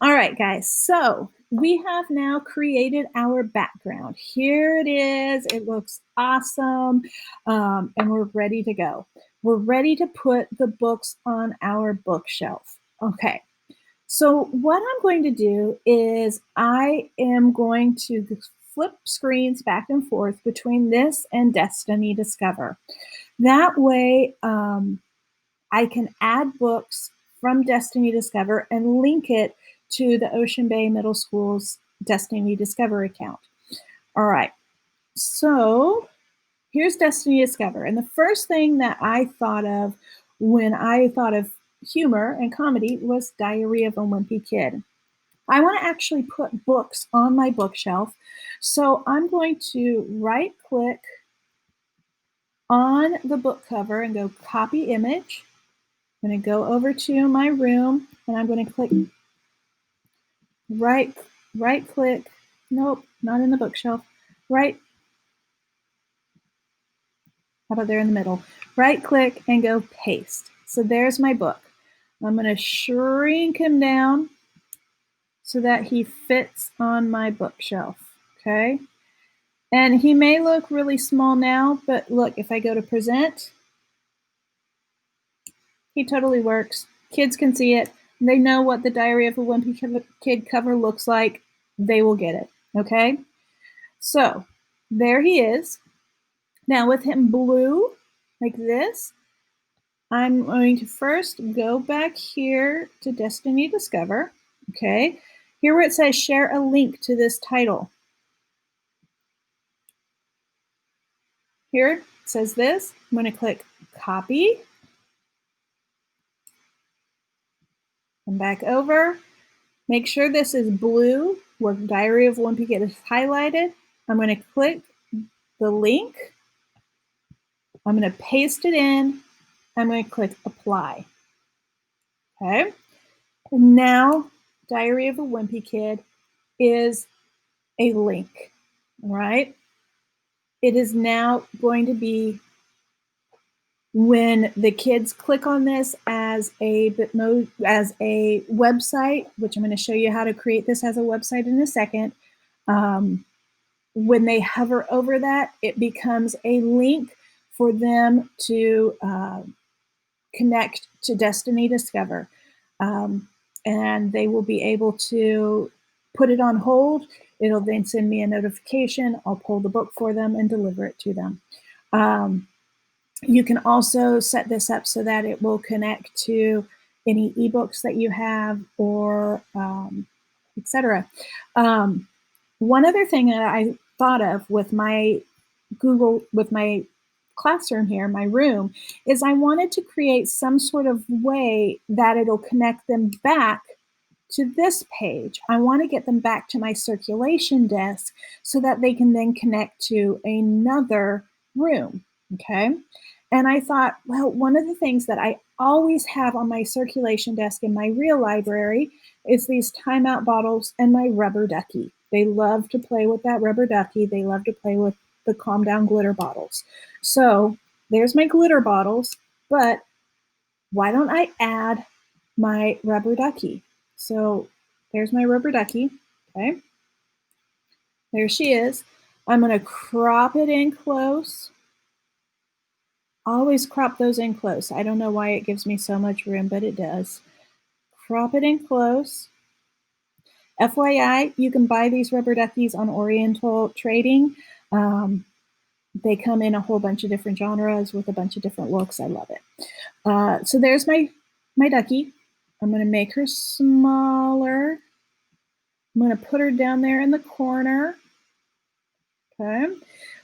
All right, guys, so we have now created our background. Here it is. It looks awesome, and we're ready to go. We're ready to put the books on our bookshelf. Okay, so what I'm going to do is I am going to flip screens back and forth between this and Destiny Discover. That way, I can add books from Destiny Discover and link it to the Ocean Bay Middle School's Destiny Discover account. All right, so here's Destiny Discover. And the first thing that I thought of when I thought of humor and comedy was Diary of a Wimpy Kid. I want to actually put books on my bookshelf. So I'm going to right click on the book cover and go copy image. I'm going to go over to my room and I'm going to click right click. Nope, not in the bookshelf. How about there in the middle? Right click and go paste. So there's my book. I'm going to shrink him down so that he fits on my bookshelf. Okay. And he may look really small now, but look, if I go to present, he totally works. Kids can see it. They know what the Diary of a Wimpy Kid cover looks like. They will get it. Okay. So there he is. Now with him blue like this, I'm going to first go back here to Destiny Discover. Okay. Here where it says share a link to this title. Here it says this. I'm going to click copy. Come back over. Make sure this is blue where Diary of Wimpy Kid is highlighted. I'm going to click the link. I'm going to paste it in. I'm going to click apply. Okay. And now Diary of a Wimpy Kid is a link, right? It is now going to be when the kids click on this as a website, which I'm going to show you how to create this as a website in a second. When they hover over that, it becomes a link for them to connect to Destiny Discover. And they will be able to put it on hold. It'll then send me a notification. I'll pull the book for them and deliver it to them. You can also set this up so that it will connect to any ebooks that you have or etc. One other thing that I thought of with my classroom here, my room, is I wanted to create some sort of way that it'll connect them back to this page. I want to get them back to my circulation desk so that they can then connect to another room. Okay. And I thought, well, one of the things that I always have on my circulation desk in my real library is these timeout bottles and my rubber ducky. They love to play with that rubber ducky. They love to play with the calm down glitter bottles. So there's my glitter bottles, but why don't I add my rubber ducky? So there's my rubber ducky. Okay. There she is. I'm going to crop it in close. Always crop those in close. I don't know why it gives me so much room, but it does. Crop it in close. FYI, you can buy these rubber duckies on Oriental Trading. They come in a whole bunch of different genres with a bunch of different looks. I love it. So there's my ducky. I'm going to make her smaller. I'm going to put her down there in the corner. Okay.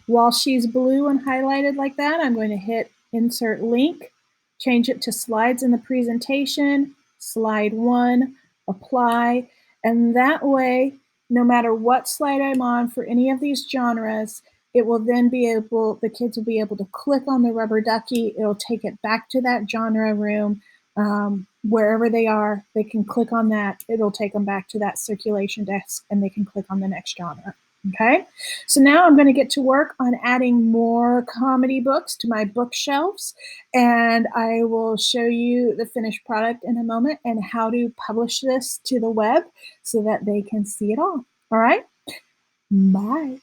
While she's blue and highlighted like that, I'm going to hit insert link, change it to slides in the presentation, slide 1, apply, and that way, no matter what slide I'm on for any of these genres, it will then be able, the kids will be able to click on the rubber ducky. It'll take it back to that genre room. Wherever they are, they can click on that. It'll take them back to that circulation desk and they can click on the next genre. Okay, so now I'm going to get to work on adding more comedy books to my bookshelves, and I will show you the finished product in a moment and how to publish this to the web so that they can see it all. All right, bye.